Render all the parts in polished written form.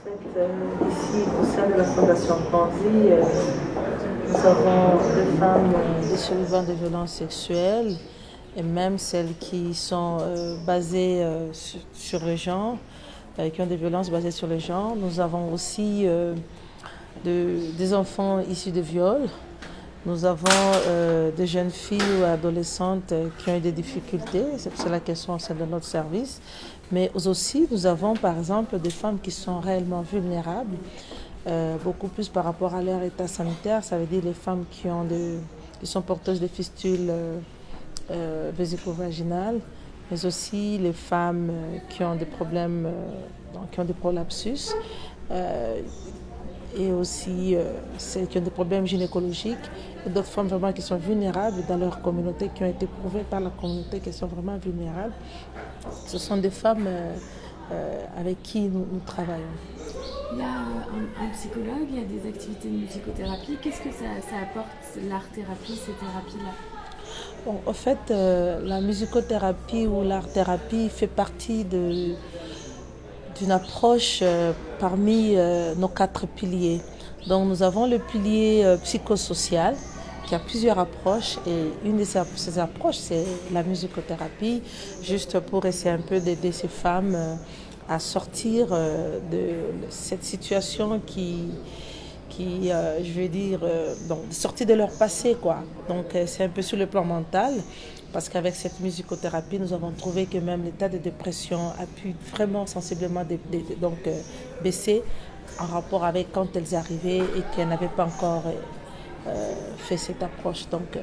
Ici, au sein de la Fondation Panzi, nous avons des femmes des survivants de violences sexuelles et même celles qui sont basées sur le genre, qui ont des violences basées sur le genre. Nous avons aussi des enfants issus de viols. Nous avons des jeunes filles ou adolescentes qui ont eu des difficultés, c'est pour cela qu'elles sont au sein de notre service. Mais aussi, nous avons par exemple des femmes qui sont réellement vulnérables, beaucoup plus par rapport à leur état sanitaire. Ça veut dire les femmes qui sont porteuses de fistules vésico-vaginales, mais aussi les femmes qui ont des problèmes, qui ont des prolapsus. Et aussi celles qui ont des problèmes gynécologiques et d'autres femmes vraiment qui sont vulnérables dans leur communauté, qui ont été prouvées par la communauté qu'elles sont vraiment vulnérables. Ce sont des femmes avec qui nous travaillons. Il y a un psychologue, il y a des activités de musicothérapie. Qu'est-ce que ça apporte, l'art-thérapie, ces thérapies-là? Bon, en fait, la musicothérapie ou l'art-thérapie fait partie d'une approche parmi nos 4 piliers. Donc nous avons le pilier psychosocial qui a plusieurs approches et une de ces approches c'est la musicothérapie, juste pour essayer un peu d'aider ces femmes à sortir de cette situation je veux dire, donc sortir de leur passé quoi. Donc c'est un peu sur le plan mental. Parce qu'avec cette musicothérapie, nous avons trouvé que même l'état de dépression a pu vraiment sensiblement baisser en rapport avec quand elles arrivaient et qu'elles n'avaient pas encore fait cette approche. Donc,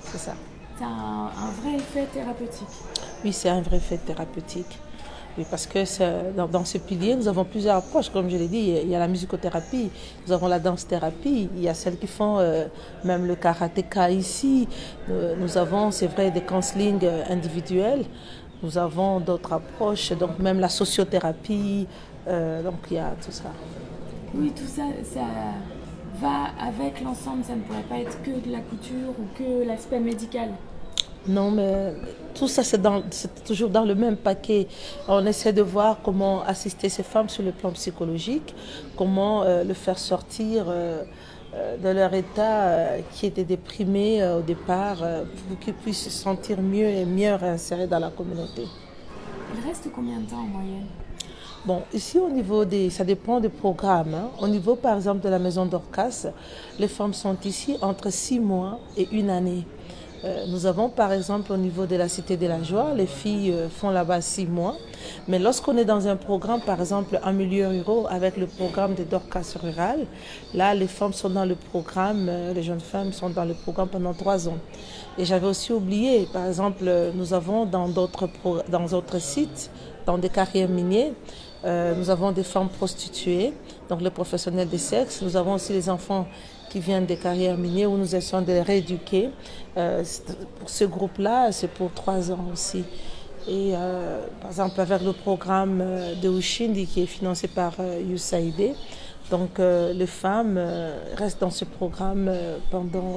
c'est ça. C'est un vrai effet thérapeutique. Oui, c'est un vrai effet thérapeutique. Oui, parce que dans ce pilier, nous avons plusieurs approches. Comme je l'ai dit, il y a la musicothérapie, nous avons la danse-thérapie, il y a celles qui font même le karatéka ici. Nous avons, c'est vrai, des counselings individuels. Nous avons d'autres approches, donc même la sociothérapie. Donc il y a tout ça. Oui, tout ça, ça va avec l'ensemble. Ça ne pourrait pas être que de la couture ou que l'aspect médical. Non, mais tout ça, c'est toujours dans le même paquet. On essaie de voir comment assister ces femmes sur le plan psychologique, comment le faire sortir de leur état qui était déprimé au départ, pour qu'ils puissent se sentir mieux et mieux réinsérés dans la communauté. Il reste combien de temps en moyenne? Bon, ici au niveau ça dépend des programmes. Hein. Au niveau par exemple de la maison Dorcas, les femmes sont ici entre 6 mois et 1 année. Nous avons par exemple au niveau de la Cité de la Joie, les filles font là-bas 6 mois. Mais lorsqu'on est dans un programme, par exemple en milieu rural, avec le programme de Dorcas rural, là les femmes sont dans le programme, les jeunes femmes sont dans le programme pendant 3 ans. Et j'avais aussi oublié, par exemple, nous avons dans d'autres sites, dans des carrières minières, nous avons des femmes prostituées, donc les professionnels du sexe. Nous avons aussi les enfants qui viennent des carrières minières où nous essayons de les rééduquer. Pour ce groupe-là, c'est pour 3 ans aussi. Et par exemple, avec le programme de Ushindi qui est financé par USAID, donc les femmes restent dans ce programme pendant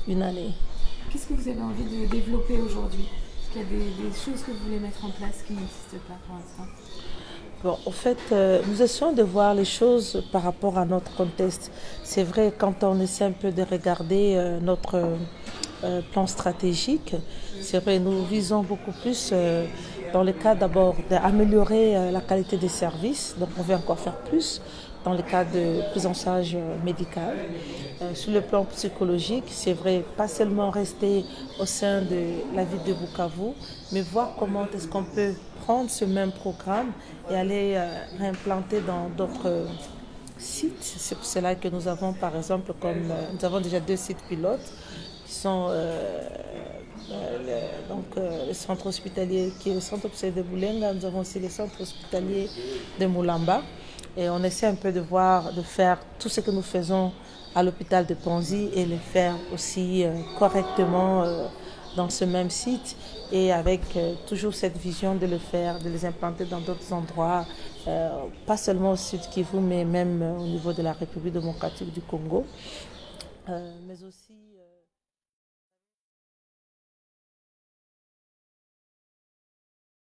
1 année. Qu'est-ce que vous avez envie de développer aujourd'hui? Est-ce qu'il y a des choses que vous voulez mettre en place qui n'existent pas pour l'instant? Bon, en fait, nous essayons de voir les choses par rapport à notre contexte. C'est vrai, quand on essaie un peu de regarder notre plan stratégique, c'est vrai, nous visons beaucoup plus dans le cas d'abord d'améliorer la qualité des services. Donc, on veut encore faire plus dans le cas de prise en charge médicale. Sur le plan psychologique, c'est vrai, pas seulement rester au sein de la ville de Bukavu, mais voir comment est-ce qu'on peut prendre ce même programme et aller réimplanter dans d'autres sites. C'est pour cela que nous avons par exemple, nous avons déjà 2 sites pilotes qui sont le centre hospitalier qui est le centre hospitalier de Boulenga. Nous avons aussi le centre hospitalier de Moulamba. Et on essaie un peu de faire tout ce que nous faisons à l'hôpital de Panzi et le faire aussi correctement dans ce même site et avec toujours cette vision de le faire, de les implanter dans d'autres endroits, pas seulement au Sud Kivu, mais même au niveau de la République démocratique du Congo, mais aussi